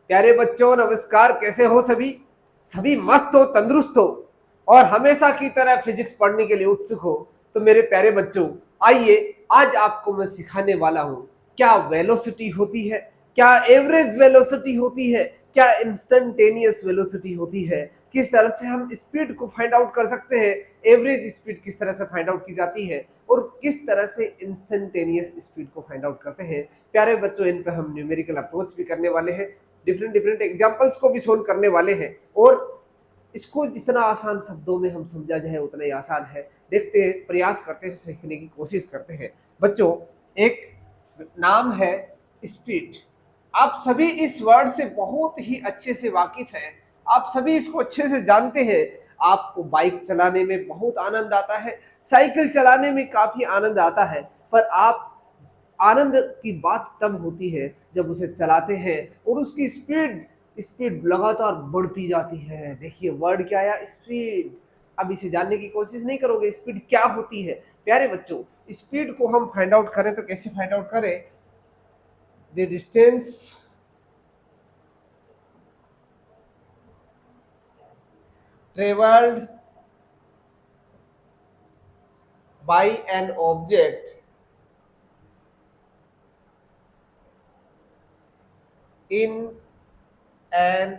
प्यारे बच्चों नमस्कार, कैसे हो सभी? सभी मस्त हो, तंदुरुस्त हो और हमेशा की तरह फिजिक्स पढ़ने के लिए उत्सुक हो। तो मेरे प्यारे बच्चों, आइए आज आपको मैं सिखाने वाला हूं क्या वेलोसिटी होती है, क्या एवरेज वेलोसिटी होती है, क्या इंस्टेंटेनियस वेलोसिटी होती है, किस तरह से हम स्पीड को फाइंड आउट कर सकते हैं, एवरेज स्पीड किस तरह से फाइंड आउट की जाती है और किस तरह से इंस्टेंटेनियस स्पीड को फाइंड आउट करते हैं। प्यारे बच्चों, इन पे हम न्यूमेरिकल अप्रोच भी करने वाले हैं, डिफरेंट डिफरेंट एग्जाम्पल्स को भी सोल्व करने वाले हैं और इसको जितना आसान शब्दों में हम समझा जाए उतना ही आसान है। देखते हैं, प्रयास करते हैं, सीखने की कोशिश करते हैं। बच्चों, एक नाम है स्पीड। आप सभी इस वर्ड से बहुत ही अच्छे से वाकिफ हैं, आप सभी इसको अच्छे से जानते हैं। आपको बाइक चलाने में बहुत आनंद आता है, साइकिल चलाने में काफी आनंद आता है, पर आप आनंद की बात तब होती है जब उसे चलाते हैं और उसकी स्पीड स्पीड लगातार बढ़ती जाती है। देखिए वर्ड क्या आया, स्पीड। अब इसे जानने की कोशिश नहीं करोगे स्पीड क्या होती है? प्यारे बच्चों, स्पीड को हम फाइंड आउट करें तो कैसे फाइंड आउट करें? The distance travelled by an object in an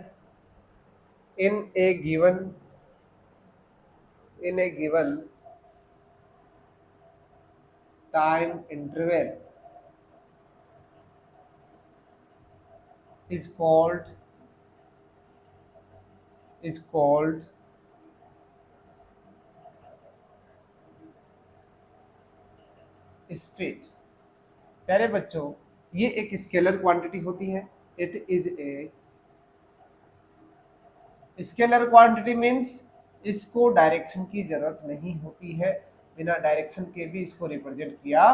in a given time interval is called speed. प्यारे बच्चों, ये एक स्केलर क्वांटिटी होती है। It is a scalar quantity means इसको डायरेक्शन की जरूरत नहीं होती है, बिना डायरेक्शन के भी इसको रिप्रेजेंट किया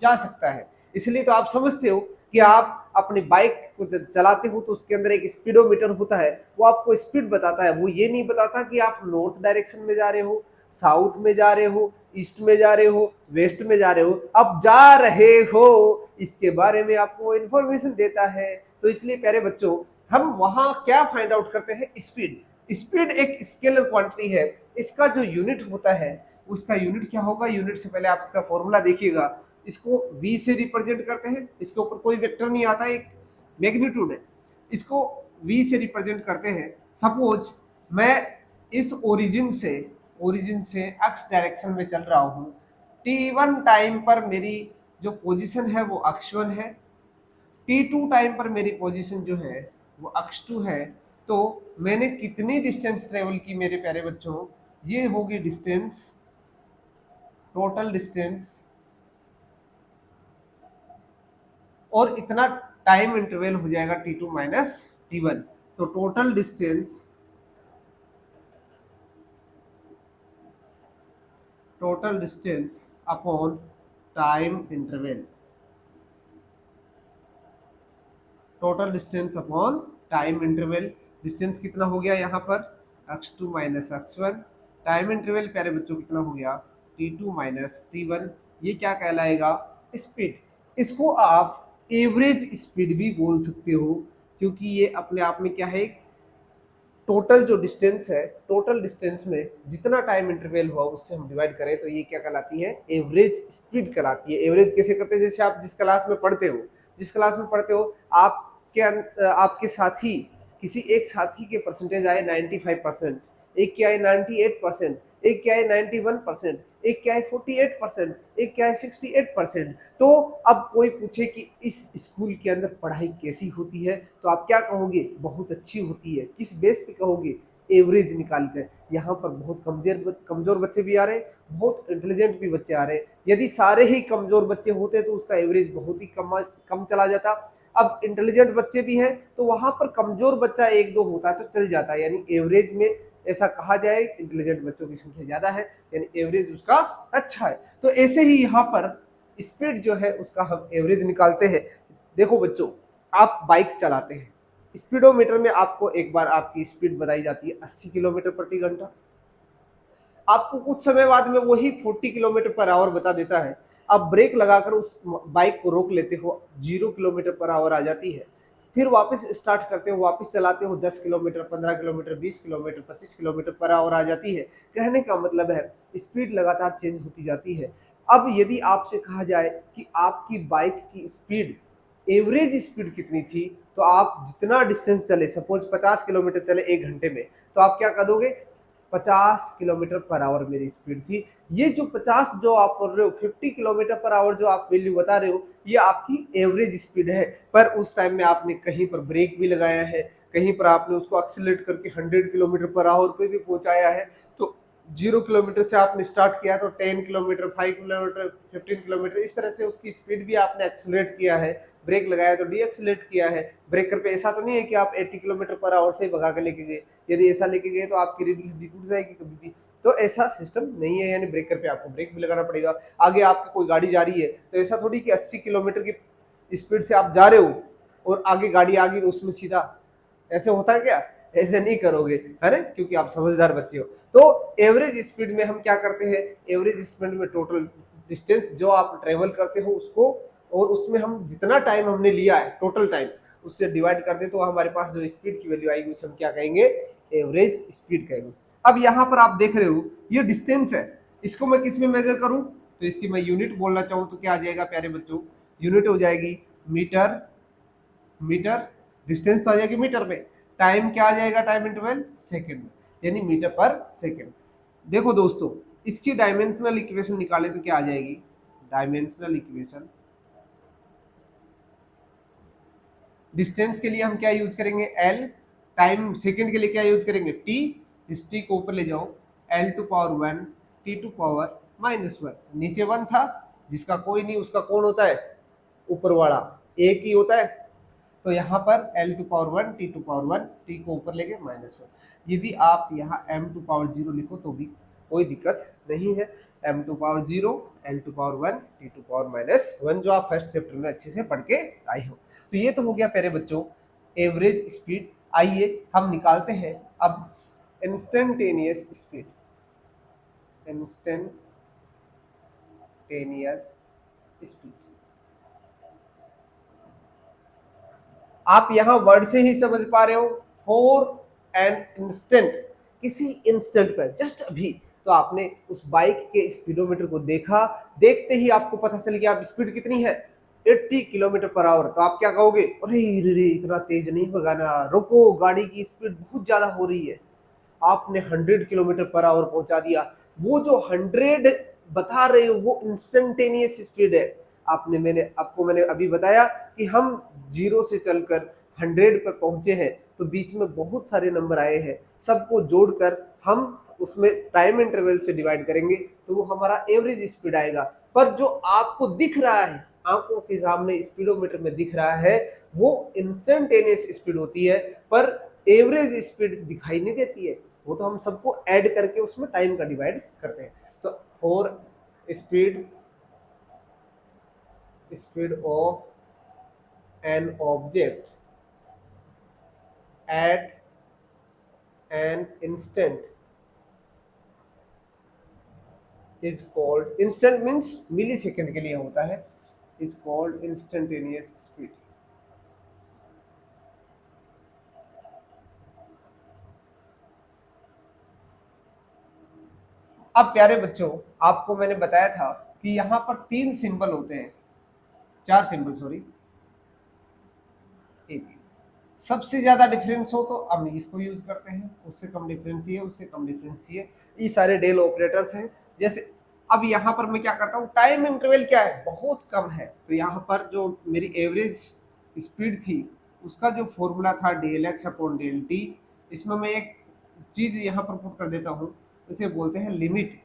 जा सकता है। इसलिए तो आप समझते हो कि आप अपनी बाइक को जब चलाते हो तो उसके अंदर एक स्पीडोमीटर होता है, वो आपको स्पीड बताता है। वो ये नहीं बताता कि आप नॉर्थ डायरेक्शन में जा रहे हो, साउथ में जा रहे हो, ईस्ट में जा रहे हो, वेस्ट में जा रहे हो, आप जा रहे हो, इसके बारे में आपको इंफॉर्मेशन देता है। तो इसलिए प्यारे बच्चों, हम वहां क्या फाइंड आउट करते हैं? स्पीड। स्पीड एक स्केलर क्वांटिटी है। इसका जो यूनिट होता है उसका यूनिट क्या होगा? यूनिट से पहले आप इसका फॉर्मूला देखिएगा। इसको v से रिप्रेजेंट करते हैं, इसके ऊपर कोई वेक्टर नहीं आता, एक मैग्नीट्यूड है। इसको v से रिप्रेजेंट करते हैं। सपोज मैं इस ओरिजिन से x डायरेक्शन में चल रहा हूं, t1 टाइम पर मेरी जो पोजीशन है वो x1 है, t2 टाइम पर मेरी पोजीशन जो है वो x2 है। तो मैंने कितनी डिस्टेंस ट्रेवल की मेरे प्यारे बच्चों? ये होगी डिस्टेंस, टोटल डिस्टेंस, और इतना टाइम इंटरवल हो जाएगा t2 माइनस t1। तो total distance upon time interval, total distance upon time interval. Distance कितना हो गया यहाँ पर? x2 minus x1। Time interval प्यारे बच्चों कितना हो गया? t2 minus t1। ये क्या कहलाएगा? स्पीड। इसको आप एवरेज स्पीड भी बोल सकते हो, क्योंकि ये अपने आप में क्या है? टोटल जो डिस्टेंस है, टोटल डिस्टेंस में जितना टाइम इंटरवल हुआ उससे हम डिवाइड करें तो ये क्या कहलाती है? एवरेज स्पीड कहलाती है। एवरेज कैसे करते हैं? जैसे आप जिस क्लास में पढ़ते हो आपके साथी, किसी एक साथी के परसेंटेज आए 95%, एक क्या है 98%, एक क्या है 91%, एक क्या है 48%, एक क्या है 68%। तो अब कोई पूछे कि इस स्कूल के अंदर पढ़ाई कैसी होती है, तो आप क्या कहोगे? बहुत अच्छी होती है। किस बेस पे कहोगे? एवरेज निकाल कर। यहाँ पर बहुत कमजोर बच्चे भी आ रहे हैं, बहुत इंटेलिजेंट भी बच्चे आ रहे हैं। यदि सारे ही कमजोर बच्चे होते तो उसका एवरेज बहुत ही कम चला जाता। अब इंटेलिजेंट बच्चे भी हैं तो वहां पर कमजोर बच्चा एक दो होता है तो चल जाता है, यानी एवरेज में ऐसा कहा जाए इंटेलिजेंट बच्चों की संख्या ज्यादा है, यानी एवरेज उसका अच्छा है। तो ऐसे ही यहाँ पर स्पीड जो है उसका हम एवरेज निकालते हैं। देखो बच्चों, आप बाइक चलाते हैं, स्पीडोमीटर में आपको एक बार आपकी स्पीड बताई जाती है 80 किलोमीटर प्रति घंटा। आपको कुछ समय बाद में वही 40 किलोमीटर पर आवर बता देता है। आप ब्रेक लगाकर उस बाइक को रोक लेते हो, 0 किलोमीटर पर आवर आ जाती है। फिर वापस स्टार्ट करते हो, वापस चलाते हो, 10 kilometre, 15 kilometre, 20 kilometre, 25 kilometre per hour आ जाती है। कहने का मतलब है स्पीड लगातार चेंज होती जाती है। अब यदि आपसे कहा जाए कि आपकी बाइक की स्पीड, एवरेज स्पीड कितनी थी, तो आप जितना डिस्टेंस चले, सपोज 50 किलोमीटर चले 1 घंटे में, तो आप क्या कर दोगे, 50 किलोमीटर पर आवर मेरी स्पीड थी। ये जो 50 जो आप बोल रहे हो, 50 किलोमीटर पर आवर जो आप वैल्यू बता रहे हो, ये आपकी एवरेज स्पीड है। पर उस टाइम में आपने कहीं पर ब्रेक भी लगाया है, कहीं पर आपने उसको एक्सीलरेट करके 100 किलोमीटर पर आवर पे भी पहुंचाया है। तो 0 किलोमीटर से आपने स्टार्ट किया तो 10 किलोमीटर, 5 किलोमीटर, 15 किलोमीटर, इस तरह से उसकी स्पीड भी आपने एक्सीलरेट किया है। ब्रेक लगाया तो डी एक्सीलरेट किया है। ब्रेकर पे ऐसा तो नहीं है कि आप 80 किलोमीटर पर आवर से भगा के लेके गए, यदि ऐसा लेके गए तो आपकी रीढ़ की हड्डी टूट जाएगी कभी भी। तो ऐसा सिस्टम नहीं है, यानी ब्रेकर पे आपको ब्रेक भी लगाना पड़ेगा। आगे आपकी कोई गाड़ी जा रही है तो ऐसा थोड़ी कि 80 किलोमीटर की स्पीड से आप जा रहे हो और आगे गाड़ी आ गई तो उसमें सीधा, ऐसे होता है क्या, ऐसे नहीं करोगे, है ना, क्योंकि आप समझदार बच्चे हो। तो एवरेज स्पीड में हम क्या करते हैं, एवरेज स्पीड में टोटल डिस्टेंस जो आप ट्रेवल करते हो उसको, और उसमें हम जितना टाइम हमने लिया है टोटल टाइम, उससे डिवाइड कर दे तो हमारे पास जो स्पीड की वैल्यू आएगी उसे हम क्या कहेंगे, एवरेज स्पीड कहेंगे। अब यहाँ पर आप देख रहे हो ये डिस्टेंस है, इसको मैं किस में मेजर करूं, तो इसकी मैं यूनिट बोलना चाहूं तो क्या आ जाएगा प्यारे बच्चों, यूनिट हो जाएगी मीटर, मीटर, डिस्टेंस तो आ जाएगी मीटर में, टाइम क्या आ जाएगा, टाइम इंटरवल सेकंड में, यानी मीटर पर सेकंड। देखो दोस्तों, इसकी डायमेंशनल इक्वेशन निकाले तो क्या आ जाएगी, डायमेंशनल इक्वेशन, डिस्टेंस के लिए हम क्या यूज करेंगे, एल, टाइम सेकंड के लिए क्या यूज करेंगे, टी, इस टी को ऊपर ले जाओ, L to power 1, T to power -1, नीचे 1 था, जिसका कोई नहीं उसका कौन होता है, ऊपर वाला एक ही होता है। तो यहाँ पर L to power 1, T to power 1, T को ऊपर लेके -1। यदि आप यहाँ एम टू पावर 0 लिखो तो भी कोई दिक्कत नहीं है, M to power 0, L to power 1, T to power -1, जो आप फर्स्ट चैप्टर में अच्छे से पढ़ के आए हो। तो ये तो हो गया प्यारे बच्चों एवरेज स्पीड। आइए हम निकालते हैं अब इंस्टेंटेनियस स्पीड, इंस्टेंटेनियस स्पीड। आप यहां वर्ड से ही समझ पा रहे हो, फॉर एन इंस्टेंट, किसी इंस्टेंट पर, जस्ट अभी, तो आपने उस बाइक के स्पीडोमीटर को देखा, देखते ही आपको पता चल गया आप स्पीड कितनी है, 80 किलोमीटर पर आवर। तो आप क्या कहोगे, अरे रे इतना तेज नहीं भगाना, रुको, गाड़ी की स्पीड बहुत ज्यादा हो रही है। आपने 100 किलोमीटर पर आवर पहुंचा दिया। वो जो 100 बता रहे हो वो इंस्टेंटेनियस स्पीड है। मैंने अभी बताया कि हम 0 से चलकर 100 पर पहुंचे हैं, तो बीच में बहुत सारे नंबर आए हैं, सबको जोड़कर हम उसमें टाइम इंटरवल से डिवाइड करेंगे तो वो हमारा एवरेज स्पीड आएगा। पर जो आपको दिख रहा है, आंखों के सामने स्पीडोमीटर में दिख रहा है, वो इंस्टेंटेनियस स्पीड होती है, पर एवरेज स्पीड दिखाई नहीं देती है। वो तो हम सबको ऐड करके उसमें टाइम का डिवाइड करते हैं। तो for speed of an object at an instant is called, instant means millisecond के लिए होता है, इज कॉल्ड इंस्टेंटेनियस स्पीड। अब प्यारे बच्चों, आपको मैंने बताया था कि यहाँ पर 3 सिंबल होते हैं, 4 सिंबल सॉरी, एक सबसे ज्यादा डिफरेंस हो तो हम इसको यूज करते हैं, उससे कम डिफरेंस ये, उससे कम डिफरेंस ये सारे डेल ऑपरेटर्स हैं। जैसे अब यहाँ पर मैं क्या करता हूँ, टाइम इंटरवल क्या है, बहुत कम है, तो यहाँ पर जो मेरी एवरेज स्पीड थी उसका जो फॉर्मूला था del(x)/del(t), इसमें मैं एक चीज यहाँ पर पुट कर देता हूँ, उसे बोलते हैं लिमिट।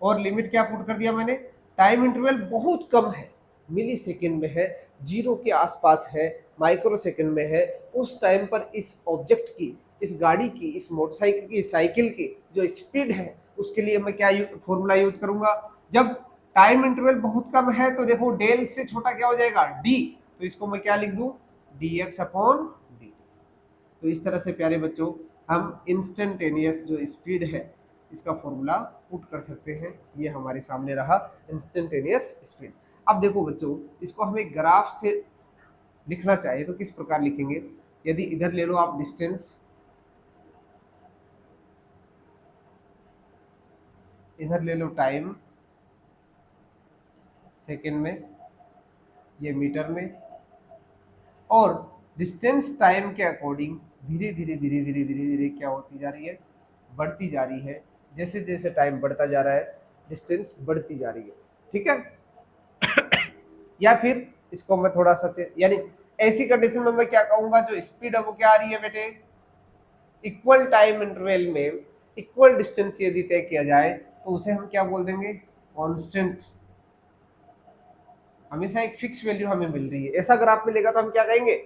और लिमिट क्या पुट कर दिया मैंने, टाइम इंटरवल बहुत कम है, मिली सेकेंड में है, 0 के आसपास है, माइक्रो सेकेंड में है। उस टाइम पर इस ऑब्जेक्ट की, इस गाड़ी की, इस मोटरसाइकिल की, साइकिल की जो स्पीड है उसके लिए मैं क्या फॉर्मूला यूज करूंगा, जब टाइम इंटरवल बहुत कम है तो देखो डेल से छोटा क्या हो जाएगा, डी, तो इसको मैं क्या लिख दूं, dx/dt। तो इस तरह से प्यारे बच्चों हम इंस्टेंटेनियस जो स्पीड है इसका फॉर्मूला पुट कर सकते हैं। ये हमारे सामने रहा इंस्टेंटेनियस स्पीड। अब देखो बच्चों, इसको हम एक ग्राफ से लिखना चाहिए तो किस प्रकार लिखेंगे? यदि इधर ले लो आप डिस्टेंस, इधर ले लो टाइम सेकेंड में, ये मीटर में, और डिस्टेंस टाइम के अकॉर्डिंग धीरे धीरे धीरे धीरे धीरे धीरे क्या होती जा रही है? बढ़ती जा रही है। जैसे जैसे टाइम बढ़ता जा रहा है डिस्टेंस बढ़ती जा रही है। ठीक है। या फिर इसको मैं थोड़ा सा यानी ऐसी कंडीशन में मैं क्या कहूंगा, जो स्पीड है वो क्या आ रही है बेटे? इक्वल टाइम इंटरवल में इक्वल डिस्टेंस यदि तय किया जाए तो उसे हम क्या बोल देंगे? कांस्टेंट। हमेशा एक फिक्स वैल्यू हमें मिल रही है, ऐसा अगर आप मिलेगा तो हम क्या कहेंगे?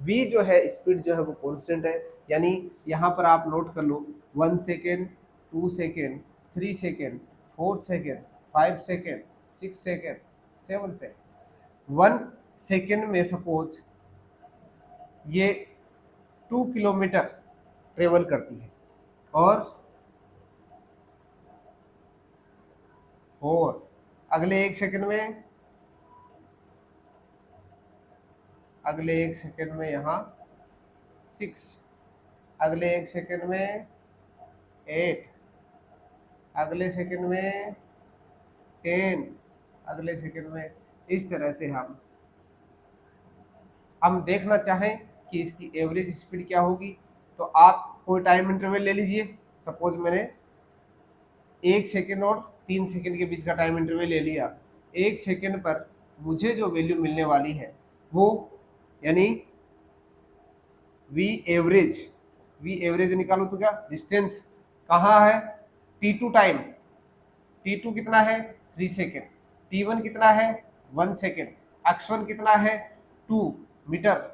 v जो है स्पीड जो है वो कांस्टेंट है। यानी यहाँ पर आप नोट कर लो 1 second, 2 second, 3 second, 4 second, 5 second, 6 second, 7 second. 1 second में सपोज ये 2 किलोमीटर ट्रेवल करती है, और 4 अगले 1 सेकेंड में, अगले 1 सेकेंड में यहाँ 6, अगले 1 सेकेंड में 8, अगले सेकेंड में 10, अगले सेकेंड में। इस तरह से हम देखना चाहें कि इसकी एवरेज स्पीड क्या होगी, तो आप कोई टाइम इंटरवल ले लीजिए। सपोज मैंने 1 सेकेंड और 3 सेकेंड के बीच का टाइम इंटरवल ले लिया। 1 सेकेंड पर मुझे जो वैल्यू मिलने वाली है वो, यानी वी एवरेज निकालो तो क्या? डिस्टेंस कहाँ है? t2 टाइम, t2 कितना है? 3 सेकेंड, t1 कितना है? 1 सेकेंड, x1 कितना है? 2 मीटर,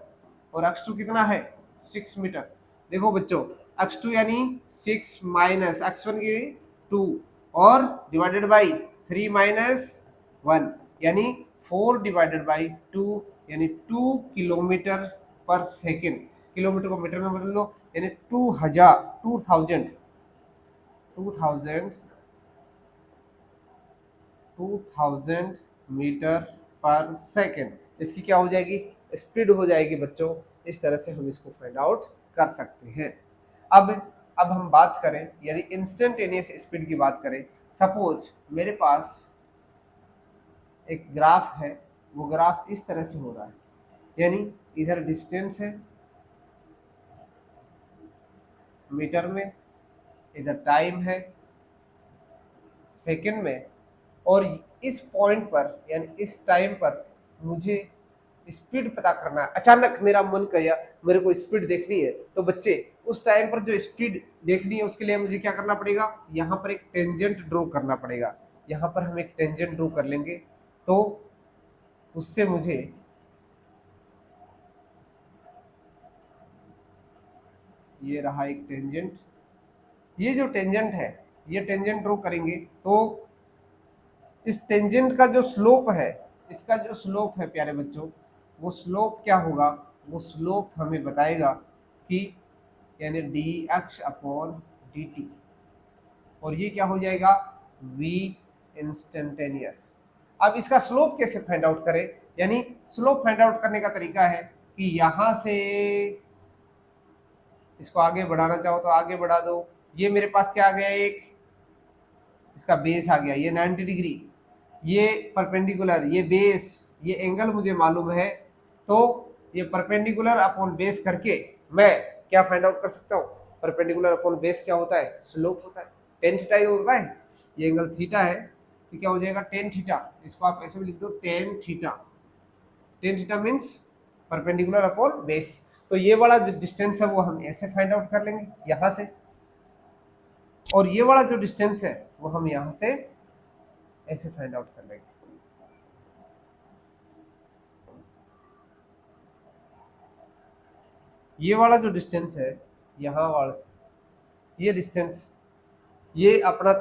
और x2 कितना है? 6 मीटर। देखो बच्चों, x2 यानी 6 माइनस x1 की 2, और डिवाइडेड बाई 3 माइनस 1 यानी 4 डिवाइडेड बाई 2, यानी 2 किलोमीटर पर सेकेंड। किलोमीटर को मीटर में बदल लो, यानी 2000 मीटर पर सेकेंड। इसकी क्या हो जाएगी? स्पीड हो जाएगी बच्चों। इस तरह से हम इसको फाइंड आउट कर सकते हैं। अब हम बात करें, यदि इंस्टेंटेनियस स्पीड की बात करें, सपोज मेरे पास एक ग्राफ है, वो ग्राफ इस तरह से हो रहा है, यानी इधर डिस्टेंस है मीटर में, इधर टाइम है सेकंड में, और इस पॉइंट पर यानी इस टाइम पर मुझे स्पीड पता करना है। अचानक मेरा मन किया मेरे को स्पीड देखनी है, तो बच्चे उस टाइम पर जो स्पीड देखनी है उसके लिए मुझे क्या करना पड़ेगा? यहाँ पर एक टेंजेंट ड्रॉ करना पड़ेगा। यहाँ पर हम एक टेंजेंट ड्रॉ कर लेंगे, तो उससे मुझे ये रहा एक टेंजेंट। ये जो टेंजेंट है, ये टेंजेंट ड्रॉ करेंगे तो इस टेंजेंट का जो स्लोप है, इसका जो स्लोप है प्यारे बच्चों, वो स्लोप क्या होगा? वो स्लोप हमें बताएगा कि यानी dx अपॉन dt, और ये क्या हो जाएगा? v instantaneous. अब इसका स्लोप कैसे फाइंड आउट करें? यानी स्लोप फाइंड आउट करने का तरीका है कि यहाँ से इसको आगे बढ़ाना चाहो तो आगे बढ़ा दो। ये मेरे पास क्या आ गया? एक इसका बेस आ गया, ये 90 डिग्री, ये परपेंडिकुलर, ये बेस, ये एंगल मुझे मालूम है, तो ये परपेंडिकुलर अपॉन बेस करके मैं क्या फाइंड आउट कर सकता हूँ? परपेंडिकुलर अपॉन बेस क्या होता है? स्लोप होता है। टेन थीटा होता है, ये एंगल थीटा है, तो क्या हो जाएगा? Tan theta. इसको आप ऐसे भी लिख दो, tan theta. Tan theta means perpendicular upon base. तो ये वाला जो डिस्टेंस है वो हम ऐसे फाइंड आउट कर लेंगे यहाँ से, और ये वाला जो डिस्टेंस है वो हम यहाँ से ऐसे फाइंड आउट कर लेंगे। ये वाला जो डिस्टेंस है यहाँ वाला, ये डिस्टेंस, ये अपना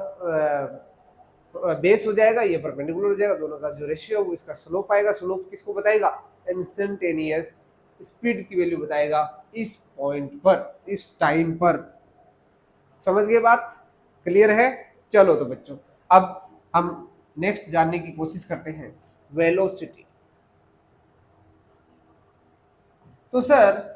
बेस हो जाएगा, ये परपेंडिकुलर हो जाएगा, दोनों का जो रेशियो वो इसका स्लोप आएगा। स्लोप किसको बताएगा? इंस्टेंटेनियस स्पीड की वैल्यू बताएगा इस पॉइंट पर, इस टाइम पर। समझ गए बात? क्लियर है? चलो तो बच्चों, अब हम नेक्स्ट जानने की कोशिश करते हैं वेलोसिटी। तो सर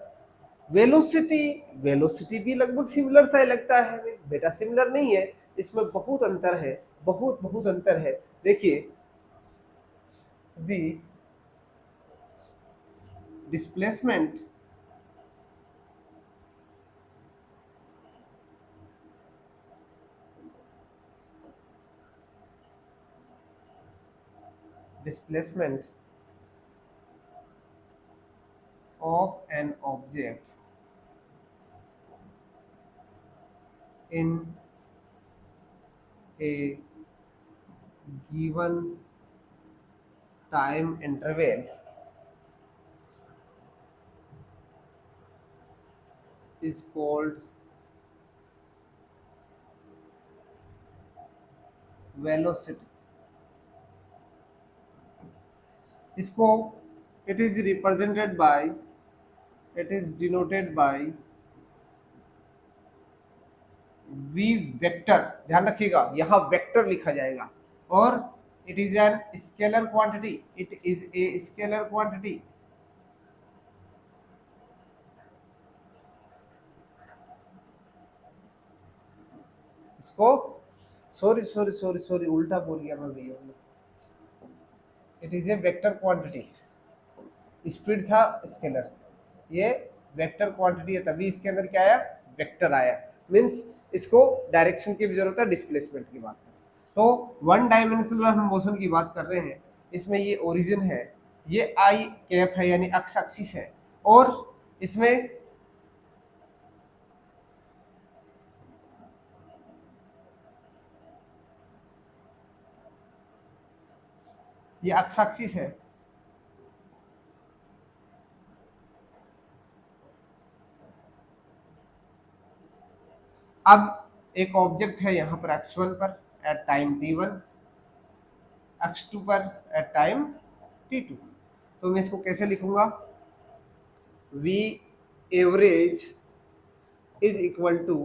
वेलोसिटी, वेलोसिटी भी लगभग सिमिलर सा ही लगता है हमें। बेटा सिमिलर नहीं है, इसमें बहुत अंतर है, बहुत बहुत अंतर है। देखिए दी displacement displacement of an object in a given time interval is called velocity. इसको it is represented by, it is denoted by v vector. ध्यान रखिएगा यहाँ वेक्टर लिखा जाएगा, और it is an scalar quantity, it is a scalar quantity. इसको sorry sorry sorry sorry उल्टा बोल गया मैं भैया। It is a vector quantity, speed था स्केलर, ये वेक्टर क्वांटिटी है, तभी इसके अंदर क्या आया, वेक्टर आया। मीन्स इसको डायरेक्शन की भी जरूरत है, डिस्प्लेसमेंट की बात करें तो वन डायमेंशनल हम मोशन की बात कर रहे हैं। इसमें ये ओरिजिन है, ये आई कैप है यानी अक्ष एक्सिस है, और इसमें ये अक्ष एक्सिस है। अब एक ऑब्जेक्ट है यहाँ पर x1 पर एट टाइम t1, x2 पर एट टाइम t2। तो मैं इसको कैसे लिखूंगा, v average is equal to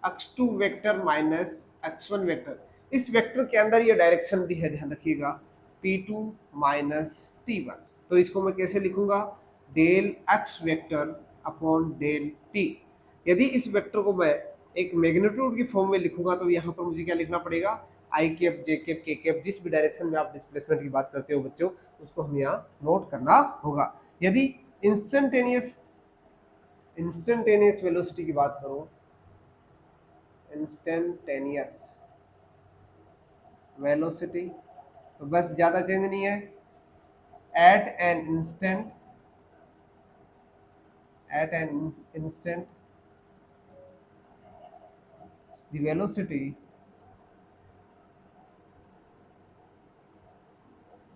x2 vector minus x1 vector. इस वेक्टर के अंदर ये डायरेक्शन भी है, ध्यान रखिएगा, t2 माइनस t1। तो इसको मैं कैसे लिखूंगा, del x vector upon del t। यदि इस वेक्टर को मैं एक मैग्नीट्यूड की फॉर्म में लिखूंगा तो यहाँ पर मुझे क्या लिखना पड़ेगा, आई कैप, जे कैप, के कैप, जिस भी डायरेक्शन में आप डिस्प्लेसमेंट की बात करते हो बच्चों, उसको हमें यहाँ नोट करना होगा। यदि इंस्टेंटेनियस इंस्टेंटेनियस वेलोसिटी की बात करो, इंस्टेंटेनियस वेलोसिटी, तो बस ज़्यादा चेंज नहीं है, at an instant, at an instant the velocity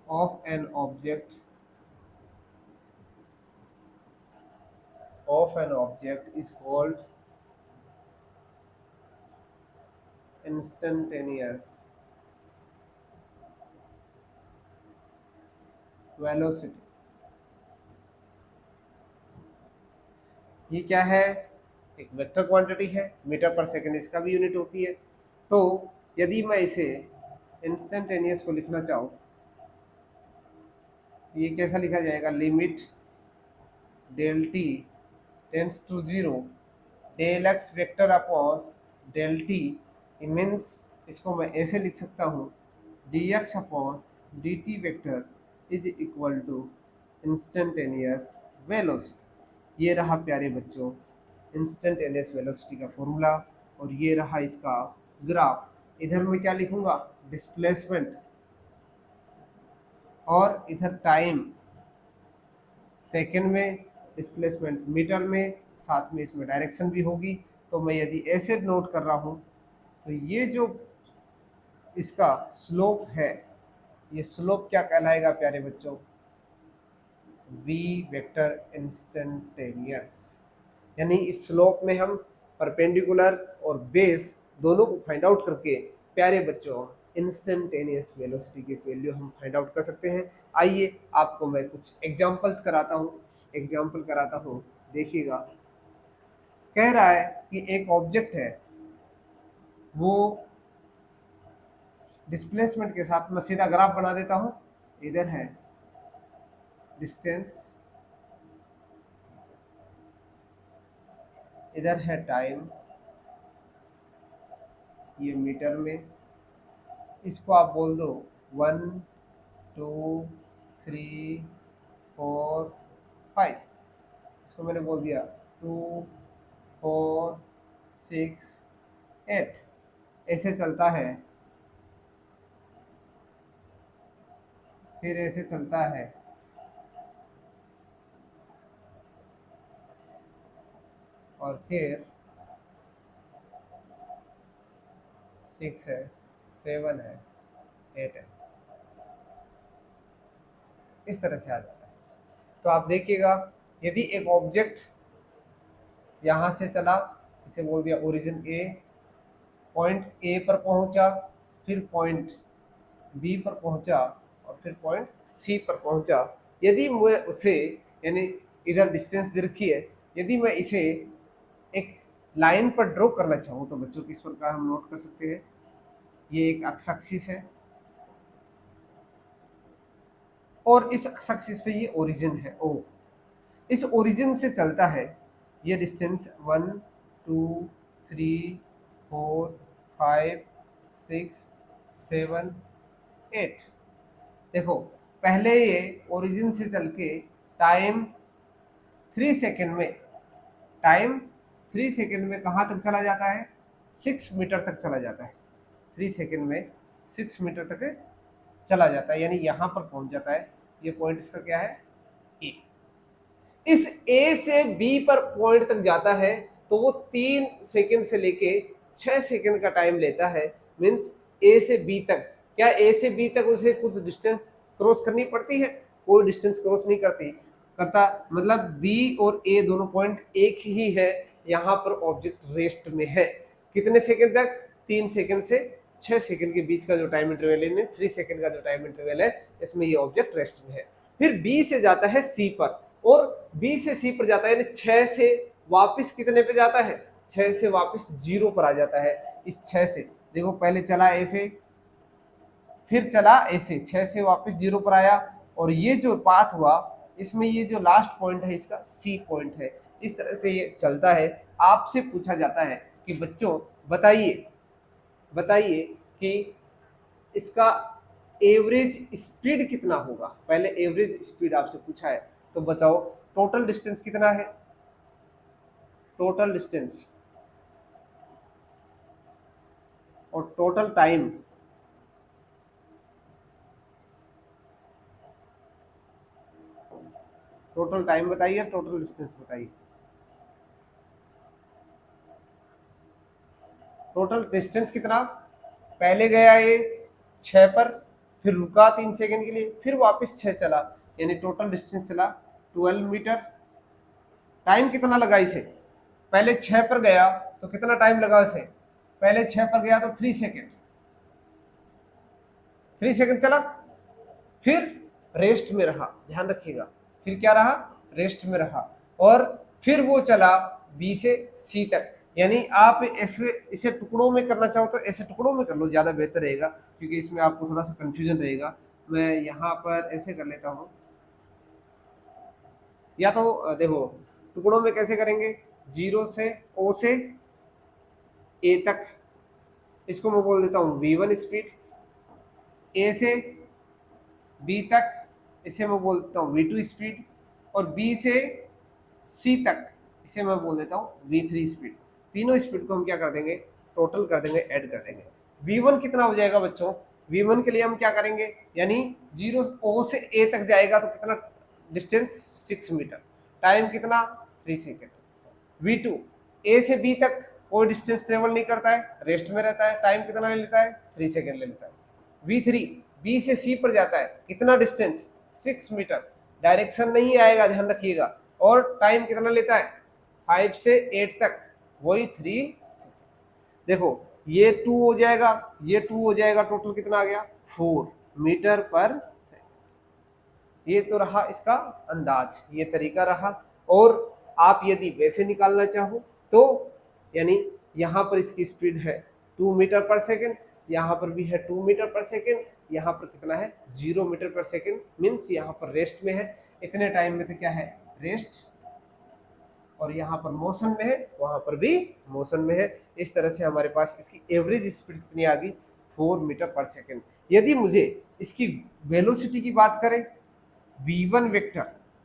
of an object is called instantaneous velocity। ये क्या है, एक वेक्टर क्वांटिटी है, मीटर पर सेकंड इसका भी यूनिट होती है। तो यदि मैं इसे इंस्टेंटेनियस को लिखना चाहूँ, ये कैसा लिखा जाएगा, limit del T tends to zero del X vector upon del T. Means इसको मैं ऐसे लिख सकता हूँ, D X upon D T vector is equal to instantaneous velocity. ये रहा प्यारे बच्चों इंस्टेंटेनियस वेलोसिटी का फॉर्मूला, और ये रहा इसका ग्राफ। इधर मैं क्या लिखूंगा, डिस्प्लेसमेंट, और इधर टाइम सेकेंड में, डिस्प्लेसमेंट मीटर में, साथ में इसमें डायरेक्शन भी होगी। तो मैं यदि ऐसे नोट कर रहा हूँ तो ये जो इसका स्लोप है, ये स्लोप क्या कहलाएगा प्यारे बच्चों, v वेक्टर इंस्टेंटेनियस। यानी इस स्लोप में हम परपेंडिकुलर और बेस दोनों को फाइंड आउट करके प्यारे बच्चों इंस्टेंटेनियस वेलोसिटी की वैल्यू हम फाइंड आउट कर सकते हैं। आइए आपको मैं कुछ एग्जांपल्स कराता हूँ, एग्जांपल कराता हूँ, देखिएगा। कह रहा है कि एक ऑब्जेक्ट है, वो डिस्प्लेसमेंट के साथ मैं सीधा ग्राफ बना देता हूँ। इधर है डिस्टेंस इधर है टाइम, ये मीटर में, इसको आप बोल दो 1 2 3 4 5, इसको मैंने बोल दिया 2 4 6 8, ऐसे चलता है, फिर ऐसे चलता है, और फिर 6 है, 7 है, 8 है, इस तरह से आ जाता है। तो आप देखिएगा, यदि एक ऑब्जेक्ट यहाँ से चला, इसे बोल दिया ओरिजिन ए, पॉइंट ए पर पहुंचा, फिर पॉइंट बी पर पहुंचा, और फिर पॉइंट सी पर पहुंचा, यदि मैं उसे, यानी इधर डिस्टेंस दे रखी है, यदि मैं इसे एक लाइन पर ड्रॉ करना चाहूँ तो बच्चों किस प्रकार हम नोट कर सकते हैं। ये एक एक्स एक्सिस है और इस एक्स एक्सिस पे ये ओरिजिन है ओ, इस ओरिजिन से चलता है ये डिस्टेंस 1 2 3 4 5 6 7 8। देखो पहले ये ओरिजिन से चल के टाइम 3 सेकेंड में, टाइम 3 सेकेंड में कहाँ तक चला जाता है, 6 मीटर तक चला जाता है, 3 सेकेंड में 6 मीटर तक चला जाता है, यानी यहाँ पर पहुँच जाता है। ये पॉइंट इसका क्या है, ए। इस ए से बी पर पॉइंट तक जाता है तो वो 3 सेकेंड से लेके 6 सेकेंड का टाइम लेता है। मीन्स ए से बी तक, क्या ए से बी तक उसे कुछ डिस्टेंस क्रॉस करनी पड़ती है, कोई डिस्टेंस क्रॉस नहीं करता, मतलब बी और ए दोनों पॉइंट एक ही है। यहाँ पर ऑब्जेक्ट रेस्ट में है, कितने सेकेंड तक, 3 सेकेंड से 6 सेकेंड के बीच का जो टाइम इंटरवल है, 3 सेकेंड का जो टाइम इंटरवल है, इसमें ये ऑब्जेक्ट रेस्ट में है। फिर बी से जाता है सी पर, और बी से सी पर जाता है, यानी 6 से वापस कितने पे जाता है, 6 से वापस 0 पर आ जाता है। इस 6 से देखो, पहले चला ए से, फिर चला ए से, 6 से वापस 0 पर आया, और ये जो पाथ हुआ इसमें ये जो लास्ट पॉइंट है इसका सी पॉइंट है। इस तरह से ये चलता है। आपसे पूछा जाता है कि बच्चों बताइए कि इसका एवरेज स्पीड कितना होगा। पहले एवरेज स्पीड आपसे पूछा है, तो बताओ टोटल डिस्टेंस कितना है, टोटल डिस्टेंस और टोटल टाइम, टोटल टाइम बताइए, टोटल डिस्टेंस बताइए। टोटल डिस्टेंस कितना, पहले गया ये 6 पर, फिर रुका 3 सेकंड के लिए, फिर वापस 6 चला, यानी टोटल डिस्टेंस चला 12 मीटर। टाइम कितना लगा इसे, पहले 6 पर गया तो कितना टाइम लगा इसे, पहले 6 पर गया तो 3 सेकंड, 3 सेकंड चला, फिर रेस्ट में रहा, ध्यान रखिएगा, फिर क्या रहा, रेस्ट में रहा, और फिर वो चला बी से सी तक। यानी आप ऐसे इसे टुकड़ों में करना चाहो तो ऐसे टुकड़ों में कर लो, ज़्यादा बेहतर रहेगा, क्योंकि इसमें आपको थोड़ा सा कंफ्यूजन रहेगा। मैं यहाँ पर ऐसे कर लेता हूँ, या तो देखो टुकड़ों में कैसे करेंगे, 0 से ओ से ए तक, इसको मैं बोल देता हूँ v1 स्पीड, ए से बी तक इसे मैं बोल देता हूँ v2 स्पीड, और बी से सी तक इसे मैं बोल देता हूँ v3 स्पीड। तीनों स्पीड को हम क्या कर देंगे, टोटल कर देंगे, ऐड कर देंगे। v1 कितना हो जाएगा बच्चों, v1 के लिए हम क्या करेंगे, यानी 0 ओ से ए तक जाएगा तो कितना डिस्टेंस, 6 मीटर, टाइम कितना, 3 सेकेंड। v2 ए से बी तक कोई डिस्टेंस ट्रेवल नहीं करता है, रेस्ट में रहता है, टाइम कितना ले लेता है, 3 सेकेंड ले लेता है। v3 बी से सी पर जाता है, कितना डिस्टेंस, 6 मीटर, डायरेक्शन नहीं आएगा, ध्यान रखिएगा, और टाइम कितना लेता है, 5 से 8 तक, वही 3 सेकेंड। देखो ये 2 हो जाएगा, ये 2 हो जाएगा, टोटल कितना आ गया, 4 मीटर पर सेकेंड। ये तो रहा इसका अंदाज, ये तरीका रहा। और आप यदि वैसे निकालना चाहो तो, यानी यहाँ पर इसकी स्पीड है 2 मीटर पर सेकेंड, यहाँ पर भी है 2 मीटर पर सेकेंड, यहाँ पर कितना है, 0 मीटर पर सेकेंड, मीन्स यहाँ पर रेस्ट में है, इतने टाइम में तो क्या है, रेस्ट, और यहाँ पर मोशन में है, वहां पर भी मोशन में है। इस तरह से हमारे पास इसकी एवरेज स्पीड कितनी आ गई, 4 मीटर पर सेकेंड। यदि मुझे इसकी वेलोसिटी की बात करें, v1 वेक्टर,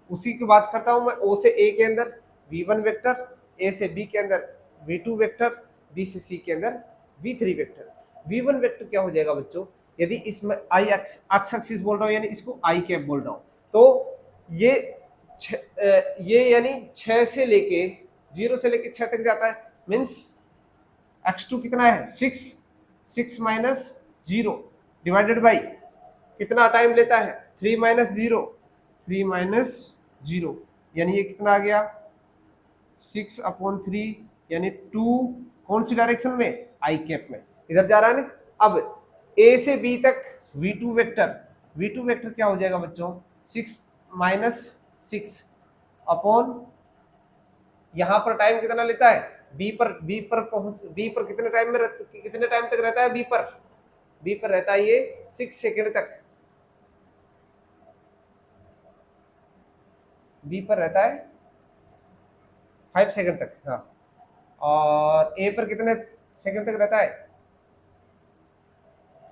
उसी की बात करता हूं मैं, ओ से ए के अंदर v1 वेक्टर, ए से बी के अंदर v2 वेक्टर, बी से सी के अंदर v3 वेक्टर। v1 वेक्टर क्या हो जाएगा बच्चों, यदि इसमें आई एक्स एक्सिस बोल रहा हूं, यानी इसको आई कैप बोल रहा हूं, तो ये यानी 6 से लेके 0 से लेके 6 तक जाता है, मीन्स x2 कितना है 6 माइनस 0 डिवाइडेड बाई कितना टाइम लेता है 3 माइनस 0, 3 माइनस 0, यानी ये कितना आ गया 6/3, यानी 2 कौन सी डायरेक्शन में, आई कैप में, इधर जा रहा है ना। अब ए से बी तक v2 वेक्टर क्या हो जाएगा बच्चों, 6 माइनस 6 अपॉन, यहां पर टाइम कितना लेता है, बी पर कितने टाइम में कितने टाइम तक रहता है, बी पर रहता है ये 6 सेकेंड तक, बी पर रहता है 5 सेकेंड तक, हाँ, और ए पर कितने सेकेंड तक रहता है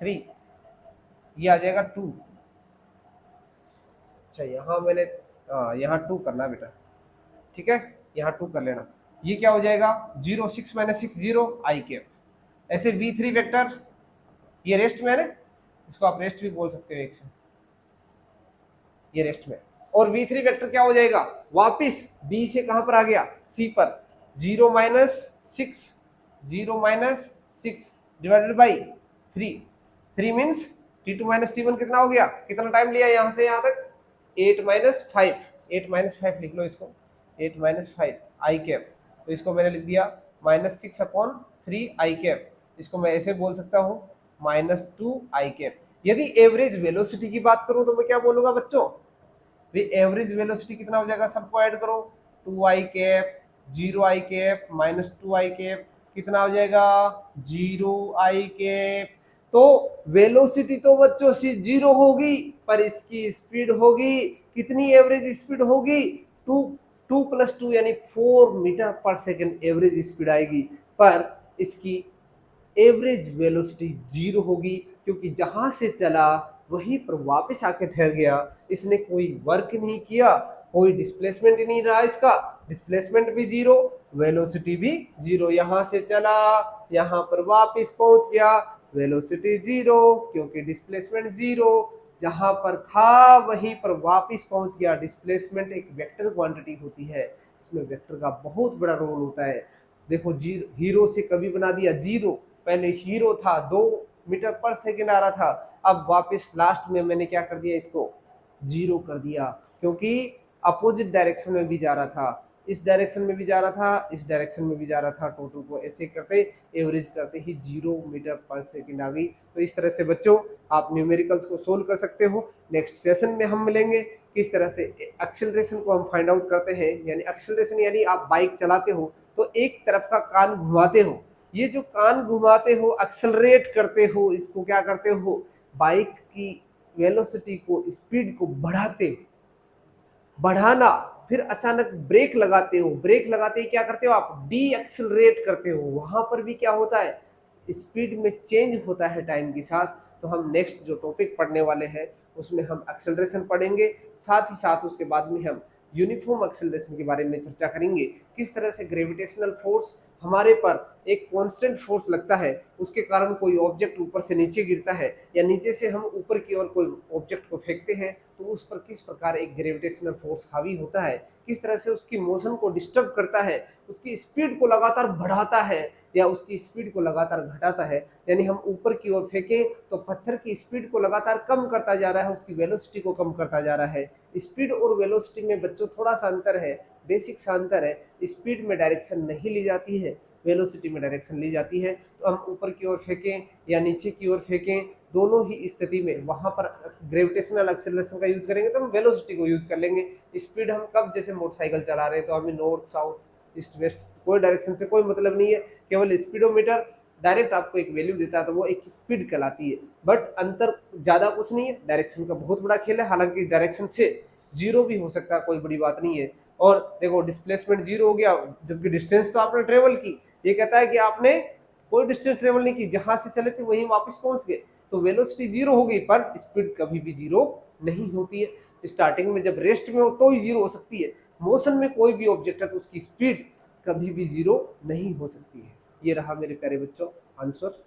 3, ये आ जाएगा 2। अच्छा यहाँ मैंने, हाँ यहाँ 2 करना बेटा, ठीक है, यहाँ 2 कर लेना। ये क्या हो जाएगा 0, 6 माइनस 6 0 आई कैप। ऐसे v3 वेक्टर, ये रेस्ट में है ना, इसको आप रेस्ट भी बोल सकते हो एक से, ये रेस्ट में। और v3 वेक्टर क्या हो जाएगा, वापिस b से कहां पर आ गया, c पर, 0 minus 6 divided by 3 means t2 minus t1 कितना हो गया, कितना टाइम लिया यहां से यहां तक, 8 माइनस 5 लिख लो इसको, 8 माइनस 5 आई कैप, तो इसको मैंने लिख दिया -6/3 आई कैप। इसको मैं ऐसे बोल सकता हूँ -2 आई कैप। यदि एवरेज वेलोसिटी की बात करूं तो मैं क्या बोलूंगा बच्चों, एवरेज वेलोसिटी कितना हो जाएगा, सबको ऐड करो, 2 आई कैप, 0 आई कैप, -2 आई कैप, कितना हो जाएगा 0 आई कैप। तो वेलोसिटी तो बच्चों 0 होगी, पर इसकी स्पीड होगी कितनी, एवरेज स्पीड होगी 2 + 2 यानी 4 मीटर पर सेकेंड एवरेज स्पीड आएगी, पर इसकी एवरेज वेलोसिटी 0 होगी, क्योंकि जहां से चला वहीं पर वापस आके ठहर गया, इसने कोई वर्क नहीं किया, कोई डिस्प्लेसमेंट ही नहीं रहा इसका, डिस्प्लेसमेंट भी 0, वेलोसिटी भी 0, यहां से चला यहां पर वापस पहुंच गया, वेलोसिटी 0, क्योंकि डिस्प्लेसमेंट 0, जहां पर था वहीं पर वापस पहुंच गया। डिस्प्लेसमेंट एक वेक्टर क्वांटिटी होती है, इसमें वेक्टर का बहुत बड़ा रोल होता है। देखो हीरो से कभी बना दिया 0, पहले हीरो था 2 मीटर पर सेकेंड आ रहा था, अब वापस लास्ट में मैंने क्या कर दिया, इसको 0 कर दिया, क्योंकि अपोजिट डायरेक्शन में भी जा रहा था, इस डायरेक्शन में भी जा रहा था, इस डायरेक्शन में भी जा रहा था, टोटल को ऐसे करते एवरेज करते ही 0 मीटर पर सेकेंड आ गई। तो इस तरह से बच्चों आप न्यूमेरिकल्स को सोल्व कर सकते हो। नेक्स्ट सेशन में हम मिलेंगे, किस तरह से एक्सेलरेशन को हम फाइंड आउट करते हैं, यानी एक्सेलरेशन यानी आप बाइक चलाते हो तो एक तरफ का कान घुमाते हो, ये जो कान घुमाते हो एक्सेलरेट करते हो, इसको क्या करते हो, बाइक की वेलोसिटी को, स्पीड को बढ़ाते हो, बढ़ाना, फिर अचानक ब्रेक लगाते हो, ब्रेक लगाते ही क्या करते हो आप, डी एक्सेलरेट करते हो, वहां पर भी क्या होता है, स्पीड में चेंज होता है टाइम के साथ। तो हम नेक्स्ट जो टॉपिक पढ़ने वाले हैं उसमें हम एक्सेलरेशन पढ़ेंगे, साथ ही साथ उसके बाद में हम यूनिफॉर्म एक्सेलरेशन के बारे में चर्चा करेंगे, किस तरह से ग्रेविटेशनल फोर्स हमारे पर एक कांस्टेंट फोर्स लगता है, उसके कारण कोई ऑब्जेक्ट ऊपर से नीचे गिरता है, या नीचे से हम ऊपर की ओर कोई ऑब्जेक्ट को फेंकते हैं तो उस पर किस प्रकार एक ग्रेविटेशनल फोर्स हावी होता है, किस तरह से उसकी मोशन को डिस्टर्ब करता है, उसकी स्पीड को लगातार बढ़ाता है या उसकी स्पीड को लगातार घटाता है। यानी हम ऊपर की ओर फेंके तो पत्थर की स्पीड को लगातार कम करता जा रहा है, उसकी वेलोसिटी को कम करता जा रहा है। स्पीड और वेलोसिटी में बच्चों थोड़ा सा अंतर है, बेसिक सा अंतर है, स्पीड में डायरेक्शन नहीं ली जाती है, वेलोसिटी में डायरेक्शन ली जाती है। तो हम ऊपर की ओर फेंकें या नीचे की ओर फेंकें, दोनों ही स्थिति में वहां पर ग्रेविटेशनल एक्सेलरेशन का यूज करेंगे तो हम वेलोसिटी को यूज कर लेंगे। स्पीड हम कब, जैसे मोटरसाइकिल चला रहे हैं तो हमें नॉर्थ साउथ ईस्ट वेस्ट कोई डायरेक्शन से कोई मतलब नहीं है, केवल स्पीडोमीटर डायरेक्ट आपको एक वैल्यू देता है तो वो एक स्पीड कहलाती है, बट अंतर ज़्यादा कुछ नहीं है, डायरेक्शन का बहुत बड़ा खेल है। हालांकि डायरेक्शन से 0 भी हो सकता है, कोई बड़ी बात नहीं है, और देखो डिस्प्लेसमेंट जीरो हो गया, जबकि डिस्टेंस तो आपने ट्रेवल की। ये कहता है कि आपने कोई डिस्टेंस ट्रेवल नहीं की, जहां से चले थे वहीं वापस पहुंच गए, तो वेलोसिटी जीरो हो गई, पर स्पीड कभी भी जीरो नहीं होती है। स्टार्टिंग में जब रेस्ट में हो तो ही जीरो हो सकती है। मोशन में कोई भी ऑब्जेक्ट है तो उसकी स्पीड कभी भी जीरो नहीं हो सकती है। ये रहा मेरे प्यारे बच्चों आंसर।